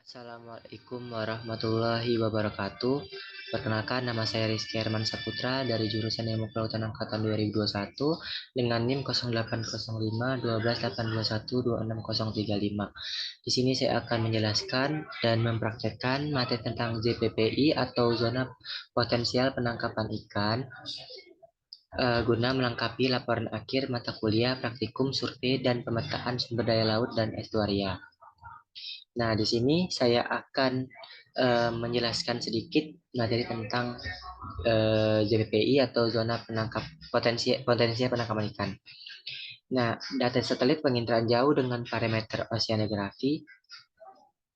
Assalamualaikum warahmatullahi wabarakatuh. Perkenalkan, nama saya Rizky Herman Saputra dari jurusan Ilmu Kelautan Angkatan 2021 dengan NIM 0805 Di sini saya akan menjelaskan dan mempraktekkan materi tentang ZPPI atau zona potensial penangkapan ikan guna melengkapi laporan akhir mata kuliah praktikum survei dan pemetaan sumber daya laut dan estuaria. Nah, di sini saya akan menjelaskan sedikit materi tentang ZPPI atau zona penangkap potensi penangkapan ikan. Nah, data satelit penginderaan jauh dengan parameter oceanografi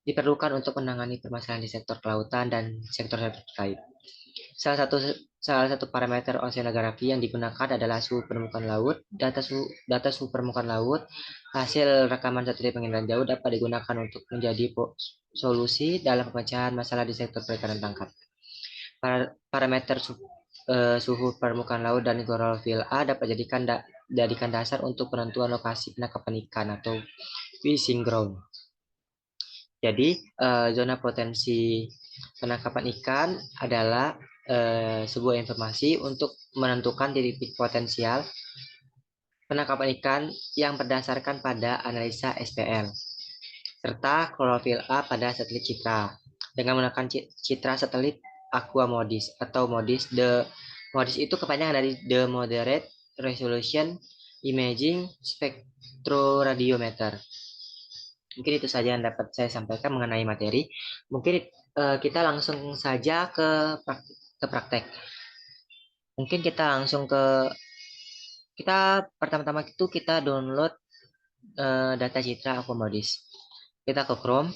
diperlukan untuk menangani permasalahan di sektor kelautan dan sektor terkait. Salah satu parameter oceanografi yang digunakan adalah suhu permukaan laut. Data suhu permukaan laut hasil rekaman satelit penginderaan jauh dapat digunakan untuk menjadi solusi dalam pemecahan masalah di sektor perikanan tangkap. Parameter suhu permukaan laut dan klorofil A dapat dijadikan dasar untuk penentuan lokasi penangkapan ikan atau fishing ground. Jadi, zona potensi penangkapan ikan adalah sebuah informasi untuk menentukan titik potensial penangkapan ikan yang berdasarkan pada analisa SPL serta klorofil A pada satelit citra dengan menggunakan citra satelit Aqua MODIS atau MODIS. MODIS itu kepanjangan dari The Moderate Resolution Imaging Spectroradiometer. Mungkin itu saja yang dapat saya sampaikan mengenai materi. Mungkin kita langsung saja ke praktek. Mungkin kita langsung pertama-tama itu kita download data citra Aquamodis. Kita ke Chrome.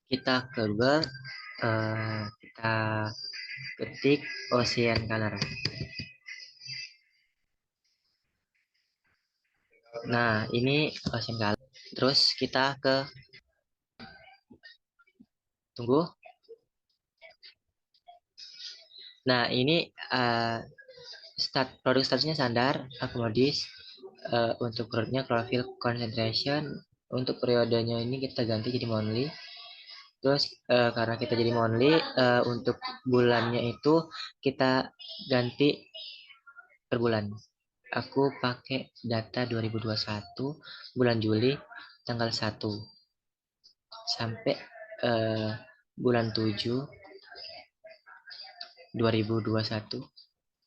Kita ke Google. Kita ketik Ocean Color. Nah, ini Ocean Color. Terus kita ke tunggu. Nah, ini produk statusnya standar Aquamodis. Untuk produknya chlorophyll concentration. Untuk periodenya ini kita ganti jadi monthly. Terus karena kita jadi monthly, untuk bulannya itu kita ganti per bulan. Aku pakai data 2021 bulan Juli tanggal 1 sampai bulan 7 2021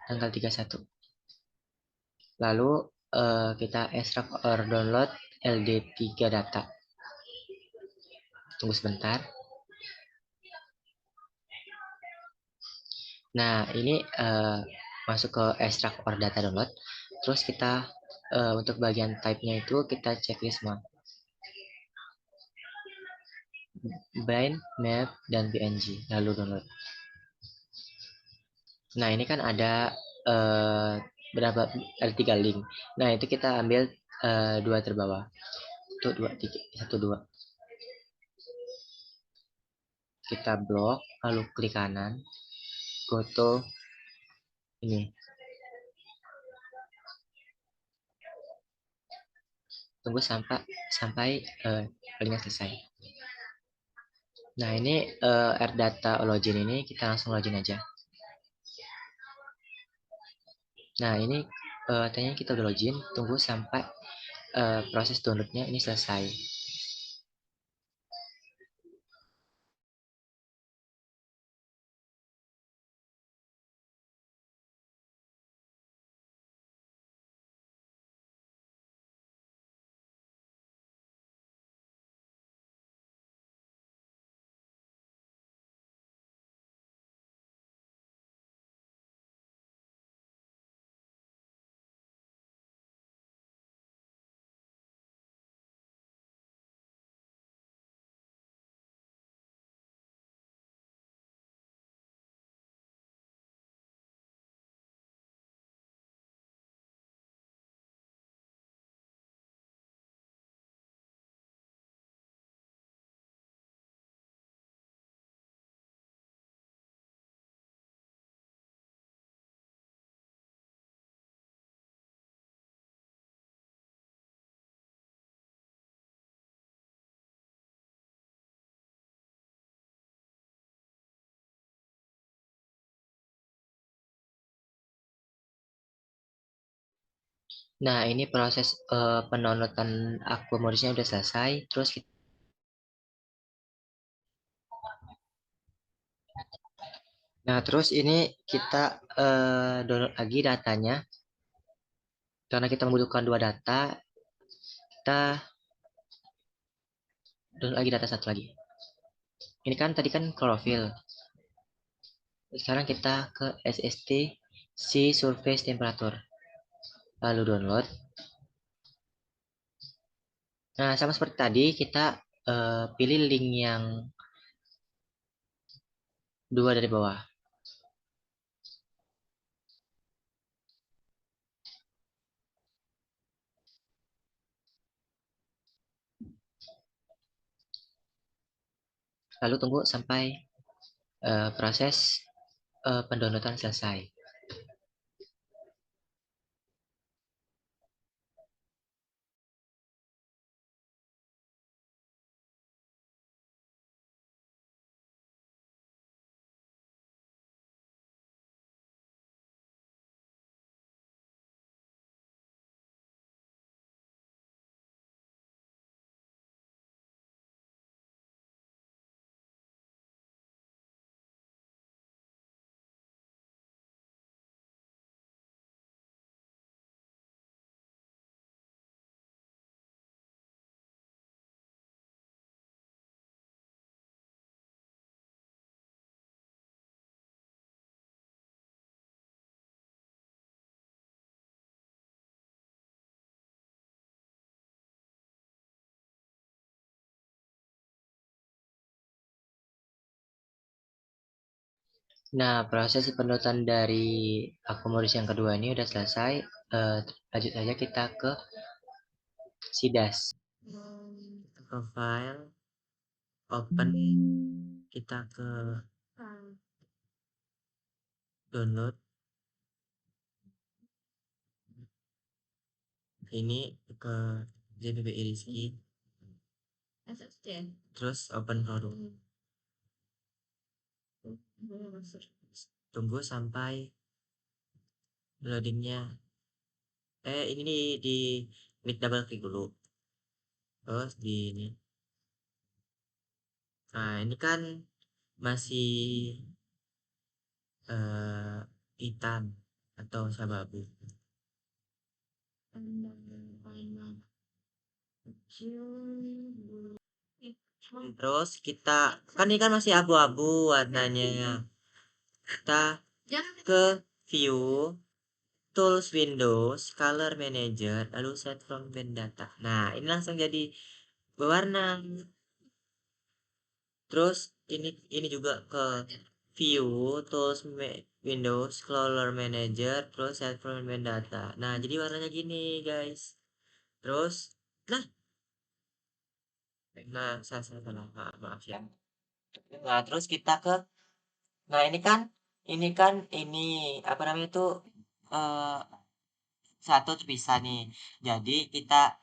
tanggal 31. Lalu kita extract or download LD3 data. Tunggu sebentar. Nah, ini masuk ke extract or data download. Terus kita untuk bagian type-nya itu kita checklist semua. Bind, map, dan PNG. Lalu download. Nah, ini kan ada ada 3 link. Nah, itu kita ambil 2 terbawah. Itu 2, 3, 1, 2. Kita blok, lalu klik kanan. Go to ini. Tunggu sampai linknya selesai. Nah, ini AirData login ini kita langsung login aja. Nah, ini tanya kita udah login, tunggu sampai proses downloadnya ini selesai. Nah, ini proses pendownloadan akomodasinya udah selesai. Terus ini kita download lagi datanya. Karena kita membutuhkan dua data, kita download lagi data satu lagi. Ini kan tadi kan klorofil. Sekarang kita ke SST Sea Surface Temperature. Lalu download. Nah, sama seperti tadi, kita pilih link yang dua dari bawah. Lalu tunggu sampai proses pendownloadan selesai. Nah, proses pendownloadan dari akomodasi yang kedua ini udah selesai. Lanjut saja kita ke SIDAS. Ke file, open, kita ke download. Ini ke JPBI Rizky. Terus open produk. Tunggu sampai loadingnya. Ini di klik double klik dulu. Terus di ini. Nah, ini kan masih hitam atau sababu. Terus kita kan ini kan masih abu-abu warnanya. Kita ke view, tools Windows, color manager, lalu set from band data. Nah, ini langsung jadi berwarna. Terus ini juga ke view, tools Windows, color manager, terus set from band data. Nah, jadi warnanya gini, guys. Terus nah, salah, maaf ya. Nah, terus kita ke nah ini apa namanya itu eh satu terpisah nih. Jadi kita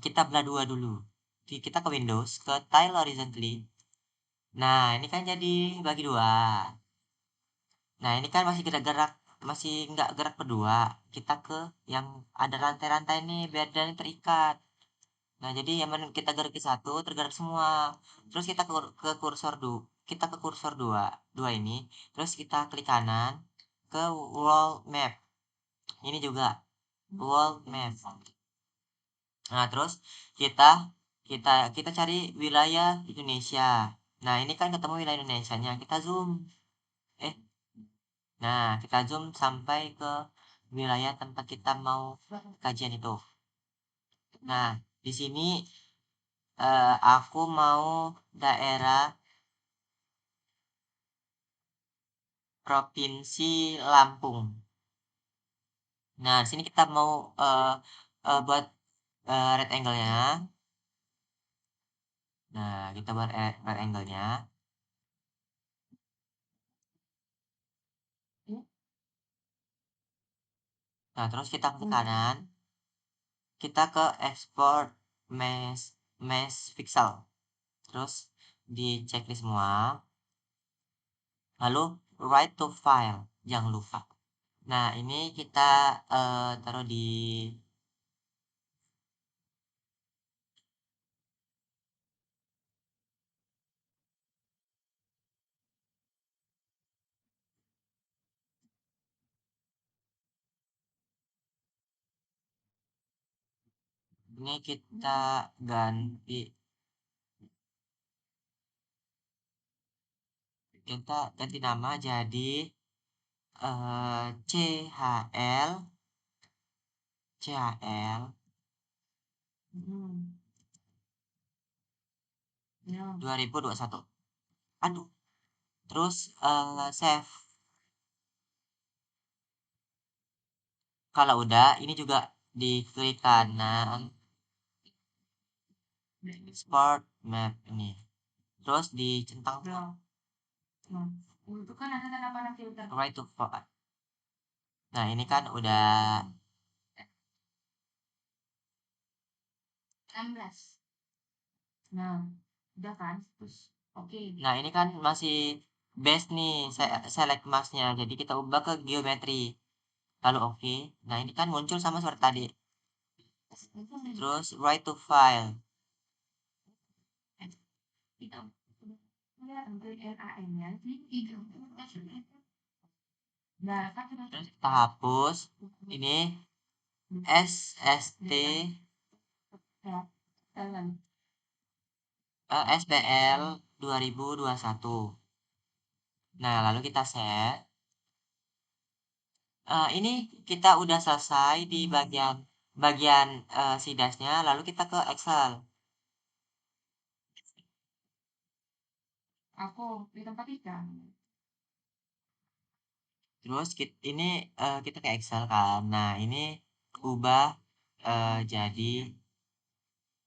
kita belah dua dulu. Kita ke Windows, ke tile horizontally. Nah, ini kan jadi bagi dua. Nah, ini kan masih gerak-gerak, masih nggak gerak berdua. Kita ke yang ada rantai-rantai nih biar dan terikat. Nah, jadi yang kita gerak ke satu, tergerak semua. Terus kita ke kursor kita ke kursor dua, dua ini. Terus kita klik kanan ke world map. Ini juga world map. Nah, terus kita kita cari wilayah Indonesia. Nah, ini kan ketemu wilayah Indonesianya. Kita zoom. Eh, nah, kita zoom sampai ke wilayah tempat kita mau kajian itu. Nah, di sini aku mau daerah Provinsi Lampung. Nah, di sini kita mau buat right angle-nya. Nah, kita buat right angle-nya. Nah, terus kita ke kanan. Kita ke export mesh pixel. Terus di checklist semua. Lalu write to file. Jangan lupa. Nah, ini kita taruh di ini kita ganti nama jadi CHL 2021. Aduh, terus save. Kalau udah, ini juga di klik kanan export map ini. Terus dicentang Itu kan ada tanda panah filter. right to file. Nah, ini kan udah 16. Nah, udah kan? Terus oke. Nah, ini kan masih base nih, saya select masknya. Jadi kita ubah ke geometri. Lalu oke. Nah, ini kan muncul sama seperti tadi. Terus right to file. Terus kita hapus ini SST SPL 2021. Nah, lalu kita set. Ini kita udah selesai di bagian si dashnya. Lalu kita ke Excel. Aku di tempat ikan. Terus ini kita ke Excel kan. Nah, ini ubah jadi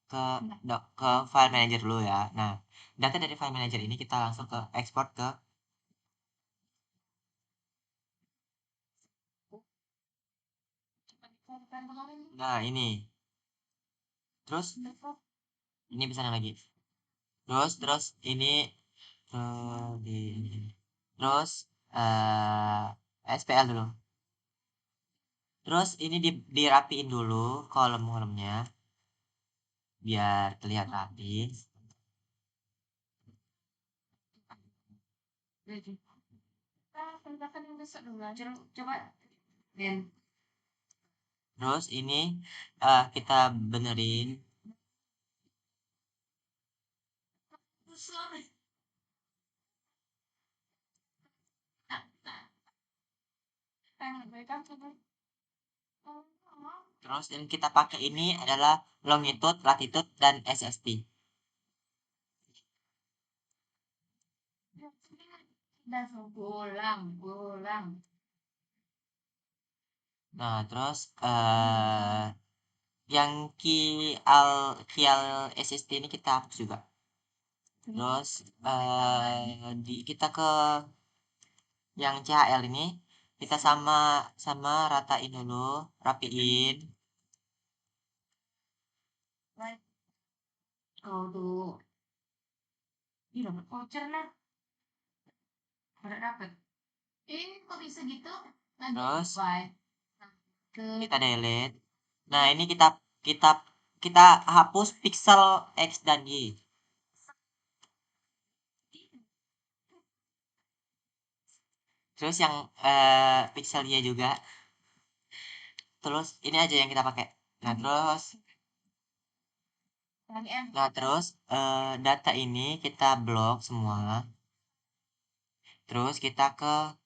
ke file manager dulu ya. Nah, data dari file manager ini kita langsung ke export ke nah ini. Terus ini bisa lagi. Terus ini di terus SPL dulu. Terus ini dirapiin dulu kolom-kolomnya biar terlihat rapi. Coba dan Terus ini kita benerin. Terus yang kita pakai ini adalah longitude, latitude, dan SST. pulang. Nah, terus yang kial SST ini kita hapus juga. Terus kita ke yang CHL ini kita sama ratain dulu, rapiin. Kau tuh. Ih, dapat voucher lah. Udah dapet. Kok bisa gitu? Terus Ke kita delete. Nah, ini kita kita hapus pixel X dan Y. Terus yang pixel Y juga. Terus ini aja yang kita pakai. Nah, terus data ini kita blok semua. Terus kita ke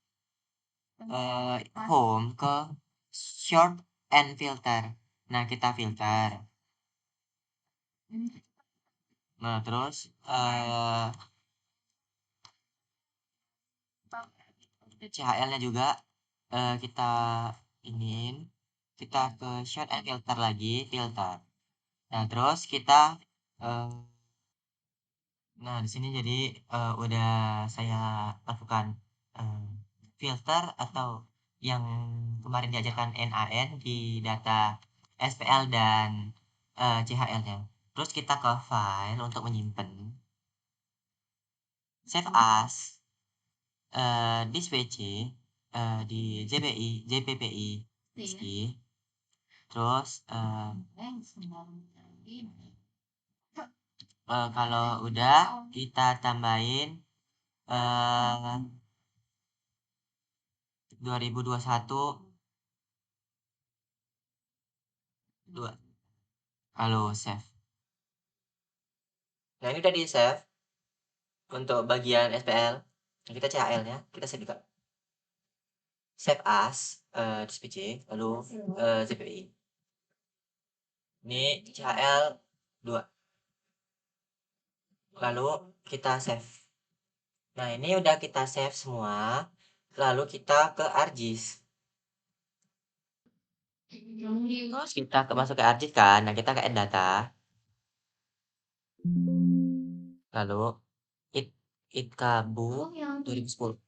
home ke short and filter. Nah, kita filter. Nah, terus CHL-nya juga kita iniin. Kita ke short and filter lagi, filter. Nah, terus kita nah di sini jadi udah saya lakukan filter atau yang kemarin diajarkan NaN di data SPL dan CHL-nya. Terus kita ke file untuk menyimpan. Save as this WC di JPPI Rizky. Terus kalau udah kita tambahin 2021 2 lalu save. Nah ini udah di save untuk bagian SPL. Nah, kita CHL nya kita save juga, save as SPC lalu ZPI. Ini CHL 2 lalu kita save. Nah ini udah kita save semua, lalu kita ke ArcGIS. Terus kita masuk ke ArcGIS kan, nah kita ke add data, lalu itkabu 2010.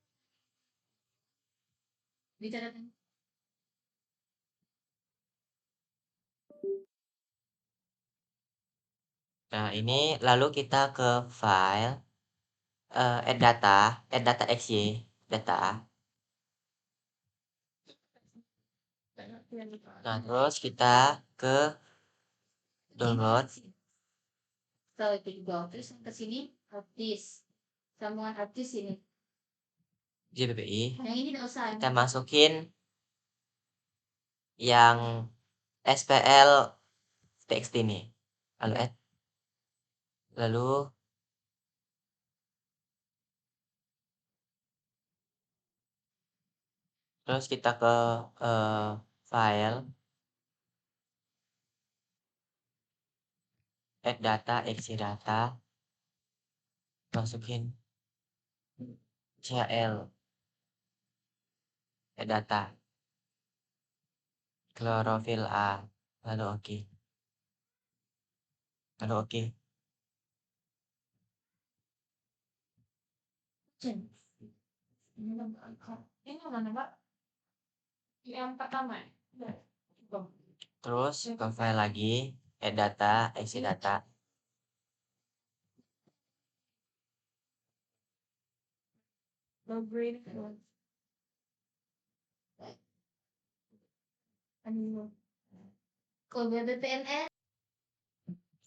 Nah ini lalu kita ke file add data xy data. Nah terus kita ke download. Setelah itu juga terus ke sini artis, sambungan artis ini. JPPI. Yang ini tidak usah. Kita masukin yang SPL txt ini. Lalu add. Lalu terus kita ke file add data xy data, masukin CL add data klorofil A, lalu oke. Lalu oke. Ini mana Pak? Yang pertama. Terus ke file lagi add data xy data. Kode BPNS.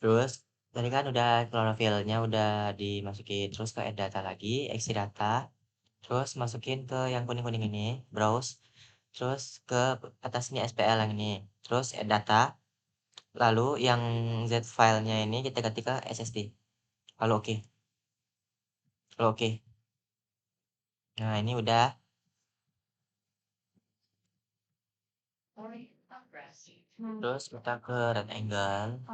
Terus tadi kan udah klorofilnya udah dimasukin, terus ke add data lagi xy data, terus masukin ke yang kuning-kuning ini, browse, terus ke atas ini SPL yang ini, terus add data, lalu yang Z filenya ini kita ganti ke SSD, lalu oke. Lalu oke. Nah ini udah. Terus kita ke rectangle.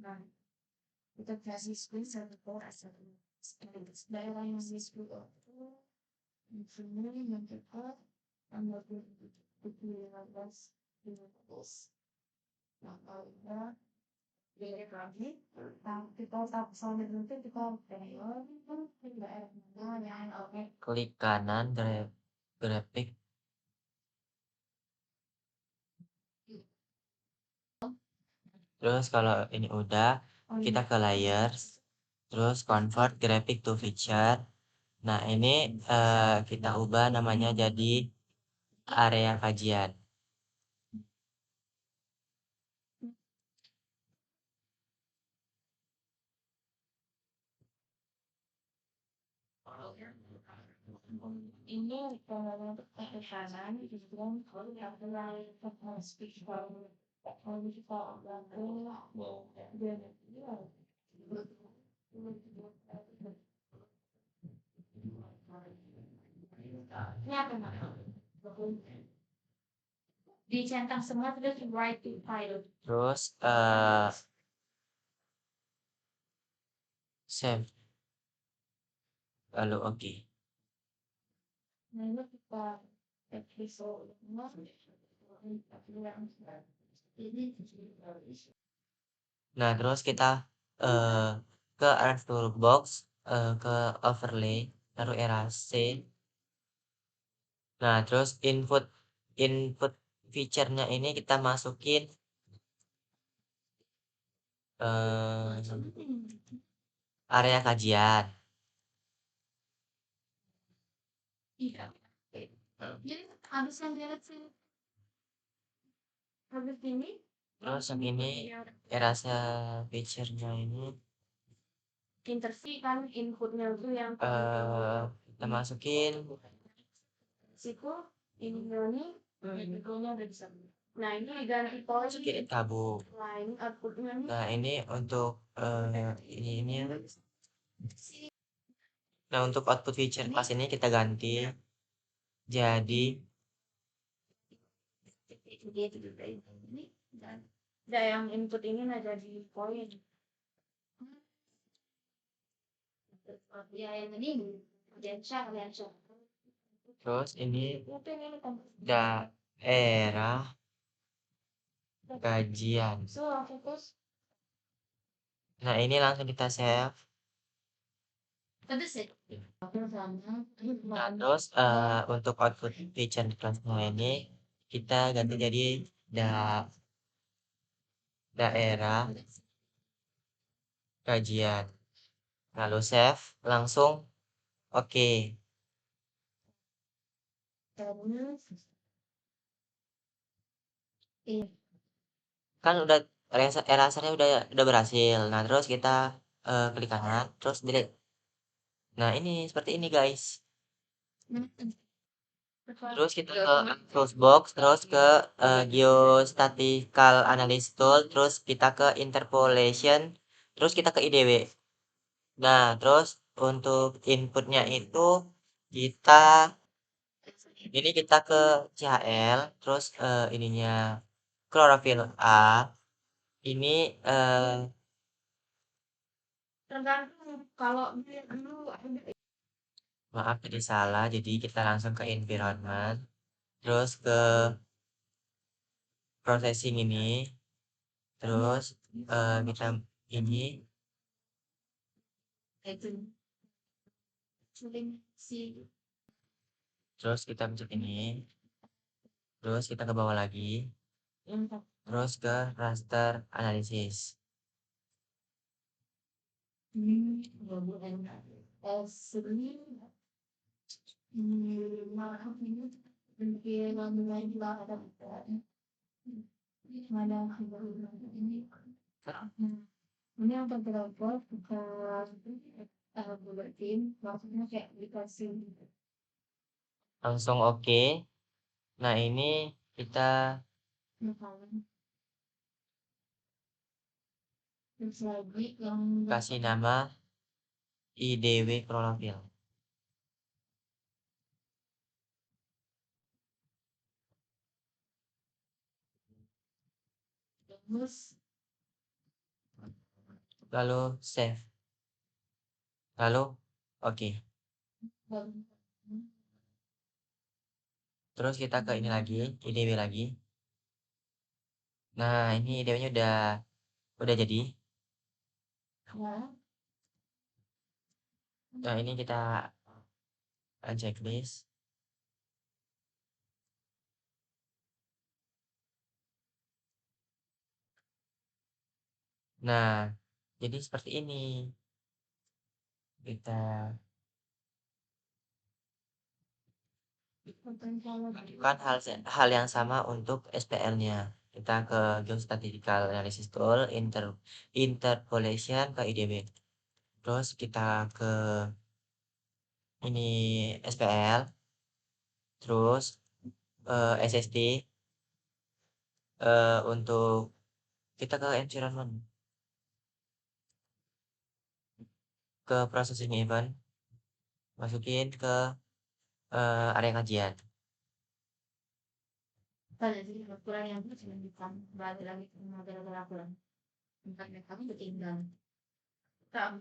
Nah, kita kasih screen satu asal daerah yang di screen ini yang kita tanggal 2015. Nah, kalau kita balik lagi, kita tak sampai nanti kita pengen daerah mana yang oke. Klik kanan grafik. Terus kalau ini udah, kita ke layers, terus convert graphic to feature. Nah ini kita ubah namanya jadi area kajian. Ini kalau ke kanan dibilang kalau yang speech kalau kita dan ini apa namanya? Dicentang semua terus write to file. Terus save. Lalu oke. Nah ini kita episode Nah terus kita ke Art Toolbox, ke overlay, taruh erase. Nah terus input feature-nya ini kita masukin area kajian. Iya. Jadi habis yang dilihat sih. Habis ini. Terus yang ini erase feature-nya ini Interview kan inputnya itu yang kita masukin siku ini infonya udah bisa. Nah ini diganti poin. masukin kabuk. Nah ini outputnya nih. Nah ini untuk ini. Nah untuk output feature kelas ini kita ganti jadi Ini dan yang input ini nah jadi poin. Ya yang ini lensa. terus ini Itu ini tambah. daerah kajian. So fokus. Nah ini langsung kita save. Pedes ya. Nah terus untuk output feature di kelasnya ini kita ganti jadi daerah kajian. Lalu save langsung oke. Kan udah erasernya udah berhasil. Nah terus kita klik kanan terus delete. Nah ini seperti ini guys. Terus kita ke Toolbox, terus ke Geostatistical Analysis Tool, terus kita ke Interpolation, terus kita ke IDW. Nah terus untuk inputnya itu kita ke CHL, terus ininya Chlorophyll A. Ini tergantung kalau dulu maaf tadi salah, jadi kita langsung ke environment, terus ke processing ini, terus kita ini, terus kita pencet ini, terus kita ke bawah lagi, terus ke raster analisis. ini yang terberapa bukan buletin maksudnya kayak dikasih Langsung oke. Nah ini kita terus lagi yang kasih nama IDW Chlorophyll. terus Lalu save. Lalu oke. Terus kita ke ini lagi, IDW lagi. Nah ini IDW-nya udah jadi. Nah ini kita checklist. Nah jadi seperti ini. Kita lakukan hal yang sama untuk SPL-nya. Kita ke Geostatistical Analysis Tool, Interpolation ke IDW. Terus kita ke ini SPL, terus SSD untuk kita ke environment, ke processing event, masukin ke area kajian. pada jadi ukuran yang itu cuma bukan balik lagi ke model ukuran bukan kamu bertinggal tak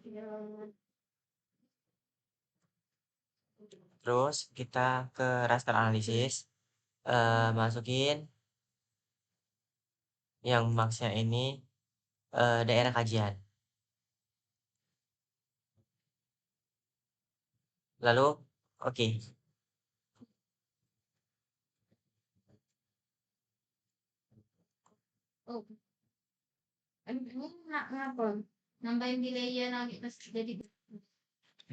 Terus kita ke raster analisis, masukin yang maksnya ini daerah kajian. Lalu oke. oh Ini ngapa? Nambahin di layer lagi terus jadi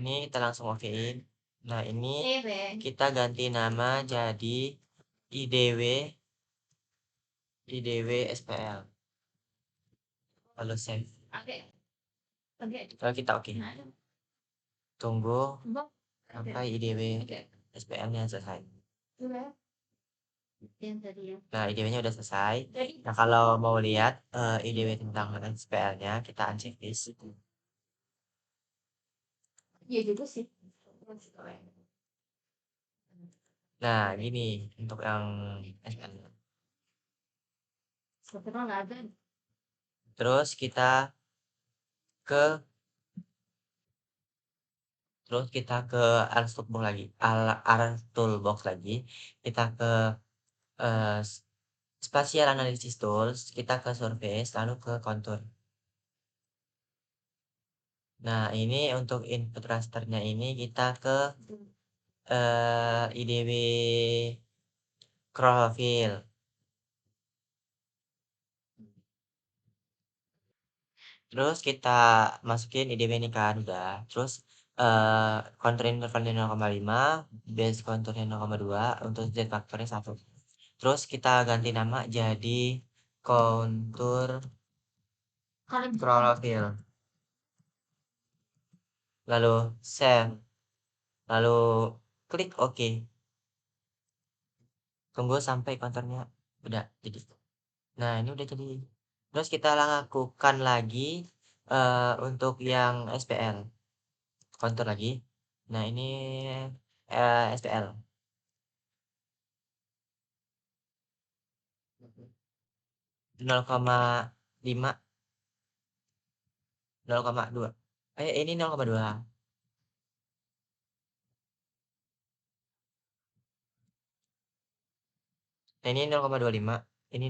Ini kita langsung okein. Nah, ini TV. kita ganti nama jadi IDW SPL. Lalu save. Oke. Oke. Lalu kita oke. Tunggu Bok. sampai IDW SPL-nya selesai. Udah. Yang tadi ya. Nah, IDW-nya udah selesai. Jadi Nah, kalau mau lihat IDW tentang SPL-nya, kita uncheck this. iya juga sih. Nah, gini untuk yang SPL. Sebenarnya nggak ada. Terus kita ke Arts Toolbox lagi. Arts Toolbox lagi. Kita ke eh, Spatial Analysis Tools, kita ke Surface, lalu ke Contour. Nah, ini untuk input rasternya ini kita ke IDW Chlorophyll. Terus kita masukin IDW ini kan udah. Terus contour intervalnya 0,5, base contournya 0,2, untuk Z faktornya 1. Terus kita ganti nama jadi contour chlorophyll. Lalu save. Lalu klik OK. Tunggu sampai konturnya udah jadi. Nah, ini udah jadi. Terus kita lakukan lagi untuk yang SPL. Kontur lagi. Nah, ini SPL. 0,5, 0,2. Ini 0,2. Nah, ini 0,25. Ini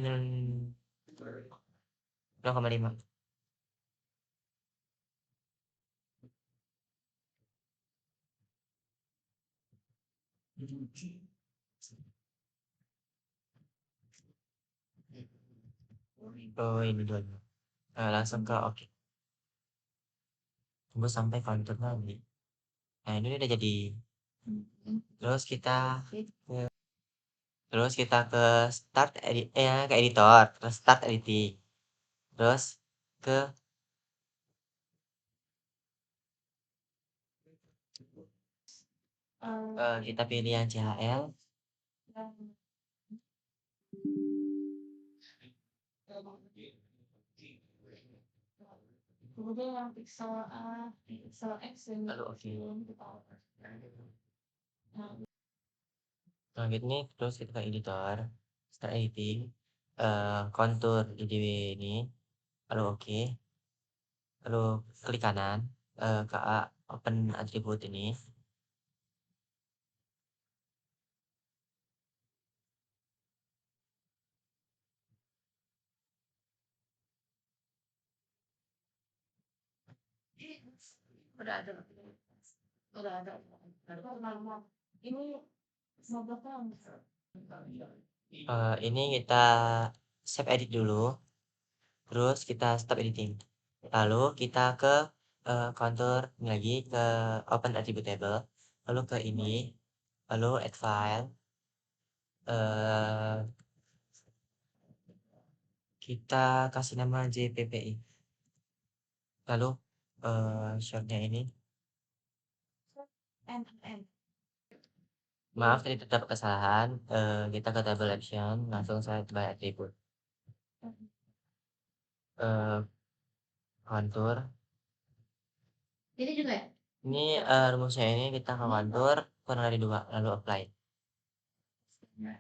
0,5. Oh, ini dua. Langsung ke oke. Tunggu sampai konturnya ini. Nah, ini udah jadi. Terus kita ke start edit, ke editor, terus start editing. Terus ke kita pilih yang CHL. Kemudian yang pixel A, pixel X yang Lalu oke. Nah, Selanjutnya terus kita ke editor, start editing, kontur IDW ini, lalu oke. Lalu klik kanan, ke open attribute ini. udah ada. Udah ada. Nama ini seberapa? Ini kita save edit dulu, terus kita stop editing. Lalu kita ke kontur ini lagi, ke open attribute table, lalu ke ini, lalu add file. Kita kasih nama JPPI. Lalu shortnya ini. N. Maaf tadi terdapat kesalahan. Kita ke table action, langsung saya by attribute. Kontur. Ini juga ya? Ini rumusnya ini kita ke kontur kurang dari 2, lalu apply. Ya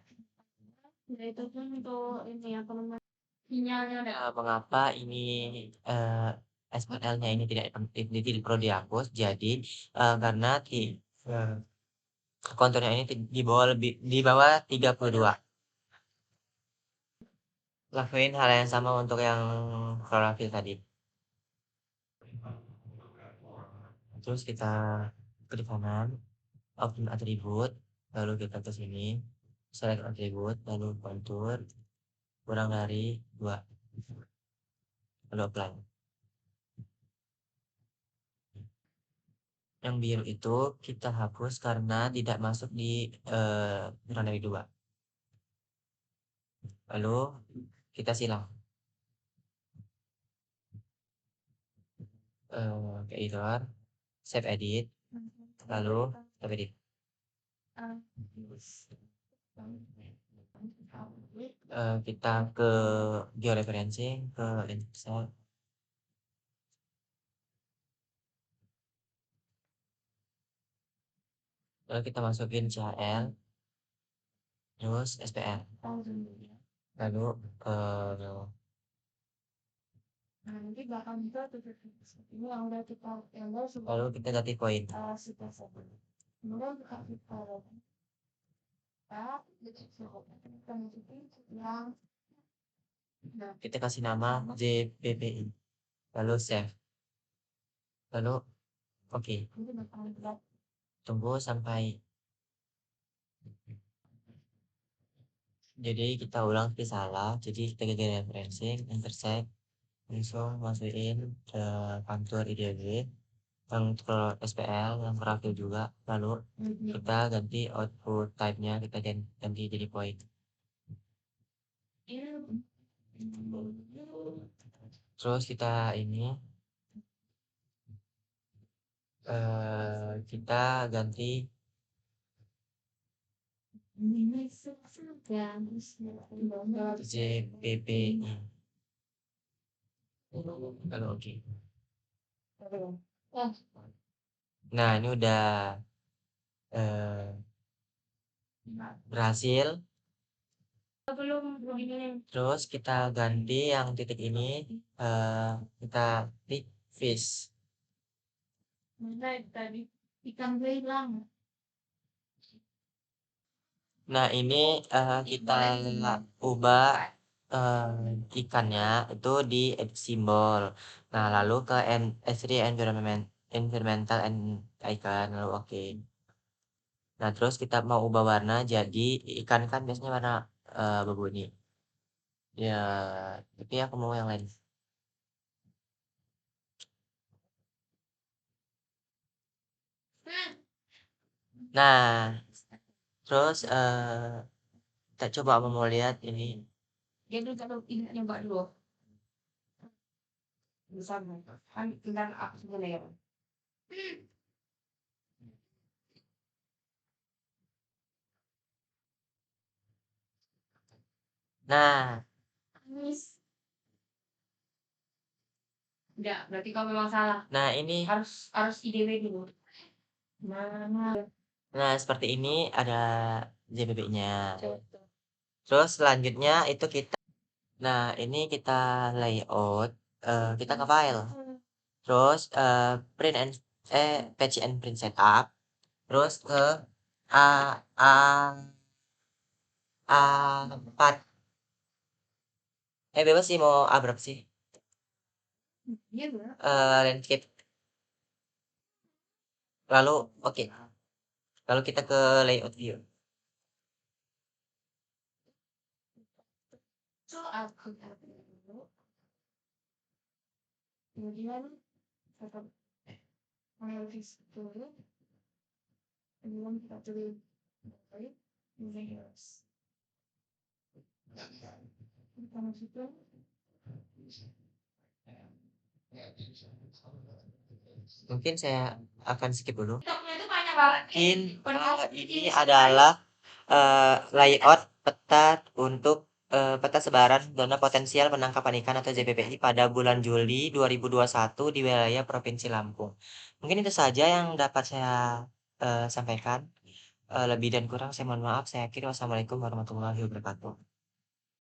itu pun untuk ini ya teman-teman. Sinyalnya ada. Mengapa ini SPL-nya ini tidak perlu dihapus? Jadi karena konturnya ini di bawah 32. Lakuin hal yang sama untuk yang chlorophyll tadi. Terus kita klik kanan, open attribute, lalu kita ke sini, select attribute, lalu kontur kurang dari 2. lalu apply. Yang biru itu kita hapus karena tidak masuk di zona 2. Lalu kita silang ke editor, save edit, lalu save edit. Kita ke georeferencing, ke intersect. Lalu kita masukin CHL, terus SPL. Lalu nanti belakang juga ini yang udah kita lalu kita ganti poin. kemudian kita yang Kita kasih nama JPPI, lalu save, lalu oke. Tunggu sampai jadi kita ulang tapi salah, jadi kita gagal referencing, intersect, langsung masukin ke kontur IDW yang ke SPL yang profil juga, lalu kita ganti output type-nya, kita ganti jadi point. Terus kita ini kita ganti JPPI. Kalau oke. Nah, ini udah berhasil. Terus kita ganti yang titik ini, kita klik fish. tadi ikan hilang. Nah, ini kita ubah ikannya itu di edit simbol. Nah, lalu ke S3 environmental and icon, lalu oke. Nah, terus kita mau ubah warna jadi ikan kan biasanya warna abu ini. Ya, tapi aku mau yang lain. Nah, terus kita coba mau lihat ini. Jadi kalau ini nyoba dulu. Bisa kan tinggal aku sebenarnya. Nah, Enggak, berarti kau memang salah. nah ini Harus IDW dulu. Nah, seperti ini ada JPP-nya. Terus selanjutnya itu nah ini kita layout, kita ke file. Terus patch and print setup. Terus ke A4. Bebas sih mau A berapa sih? Iya, Landscape. Lalu oke. Lalu kita ke layout view. So aku dulu. Kemudian tetap mengalih dulu. Kemudian kita pilih layers. Kita masukin. Mungkin saya akan skip dulu. Stoknya itu banyak banget. Ini adalah layout peta untuk peta sebaran zona potensial penangkapan ikan atau ZPPI pada bulan Juli 2021 di wilayah Provinsi Lampung. Mungkin itu saja yang dapat saya sampaikan. Lebih dan kurang saya mohon maaf. Saya akhiri. Wassalamualaikum warahmatullahi wabarakatuh.